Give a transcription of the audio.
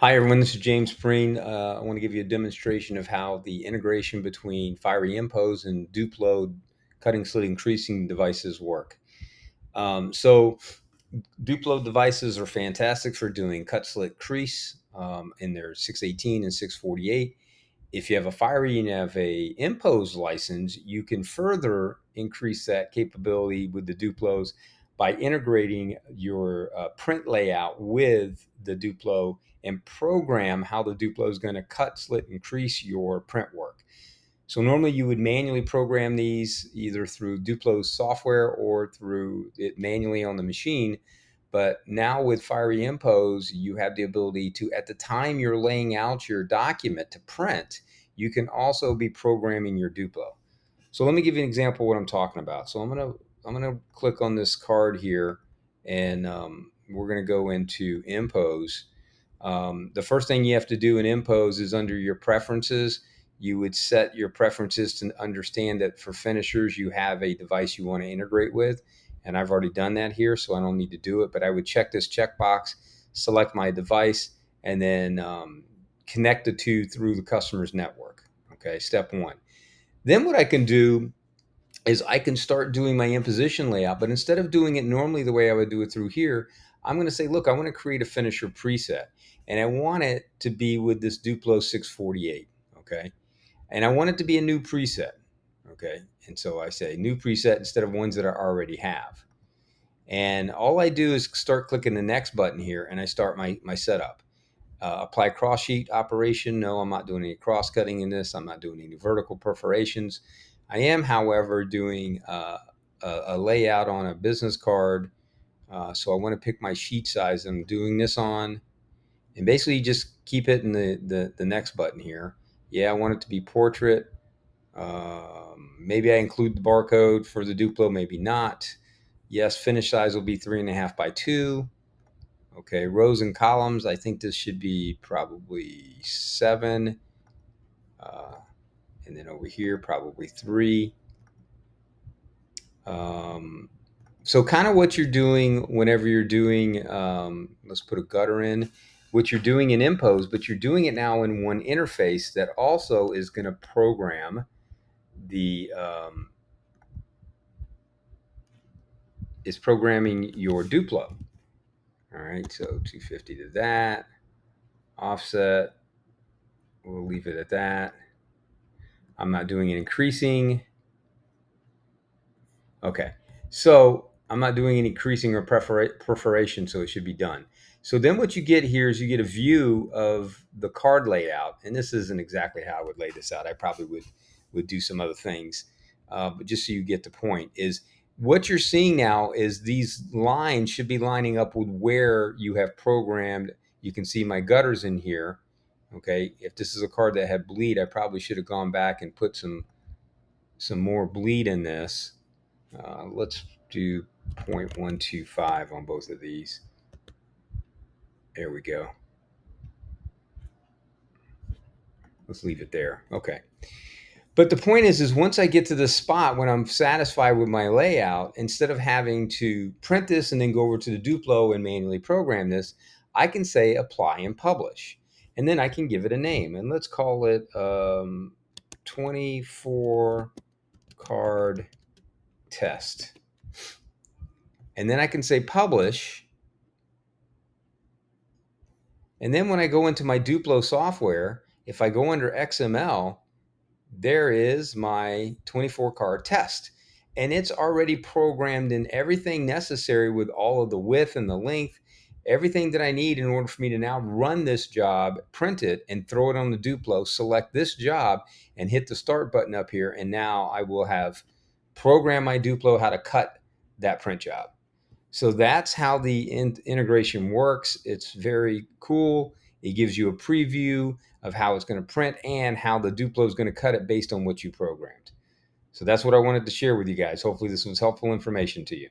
Hi, everyone. This is James Preen. I want to give you a demonstration of how the integration between Fiery Impose and Duplo cutting, slitting, creasing devices work. So Duplo devices are fantastic for doing cut, slit, crease, and they're 618 and 648. If you have a Fiery and you have a Impose license, you can further increase that capability with the Duplos by integrating your print layout with the Duplo and program how the Duplo is going to cut, slit, and crease your print work. So normally you would manually program these either through Duplo's software or through it manually on the machine. But now with Fiery Impose, you have the ability to, at the time you're laying out your document to print, you can also be programming your Duplo. So let me give you an example of what I'm talking about. So I'm gonna click on this card here, and we're gonna go into Impose. The first thing you have to do in Impose is under your preferences. You would set your preferences to understand that for finishers, you have a device you want to integrate with. And I've already done that here, so I don't need to do it. But I would check this checkbox, select my device, and then connect the two through the customer's network. Okay, step one. Then what I can do is I can start doing my imposition layout, but instead of doing it normally the way I would do it through here, I'm going to say, look, I want to create a finisher preset, and I want it to be with this Duplo 648, okay? And I want it to be a new preset, okay? And so I say new preset instead of ones that I already have. And all I do is start clicking the next button here, and I start my setup. Apply cross sheet operation. No, I'm not doing any cross cutting in this. I'm not doing any vertical perforations. I am, however, doing a layout on a business card. So I want to pick my sheet size I'm doing this on, and basically just keep hitting the next button here. Yeah, I want it to be portrait. Maybe I include the barcode for the Duplo, maybe not. Yes, finish size will be 3.5 by 2. Okay, rows and columns, I think this should be probably 7. Uh, and then over here, probably 3. Um, so kind of what you're doing whenever you're doing, let's put a gutter in, what you're doing in Impose, but you're doing it now in one interface that also is going to program the, is programming your Duplo. All right, so 250 to that, offset, we'll leave it at that. I'm not doing it increasing. Okay, so I'm not doing any creasing or perforation, so it should be done. So then what you get here is you get a view of the card layout, and this isn't exactly how I would lay this out. I probably would do some other things, but just so you get the point, is what you're seeing now is these lines should be lining up with where you have programmed. You can see my gutters in here. Okay, if this is a card that had bleed, I probably should have gone back and put some more bleed in this. Let's do 0.125 on both of these. There we go. Let's leave it there. Okay. But the point is once I get to this spot when I'm satisfied with my layout, instead of having to print this and then go over to the Duplo and manually program this, I can say apply and publish. And then I can give it a name. And let's call it 24 card test. And then I can say publish. And then when I go into my Duplo software, if I go under XML, there is my 24 card test. And it's already programmed in everything necessary with all of the width and the length, everything that I need in order for me to now run this job, print it, and throw it on the Duplo, select this job, and hit the start button up here. And now I will have programmed my Duplo how to cut that print job. So that's how the integration works. It's very cool. It gives you a preview of how it's going to print and how the Duplo is going to cut it based on what you programmed. So that's what I wanted to share with you guys. Hopefully this was helpful information to you.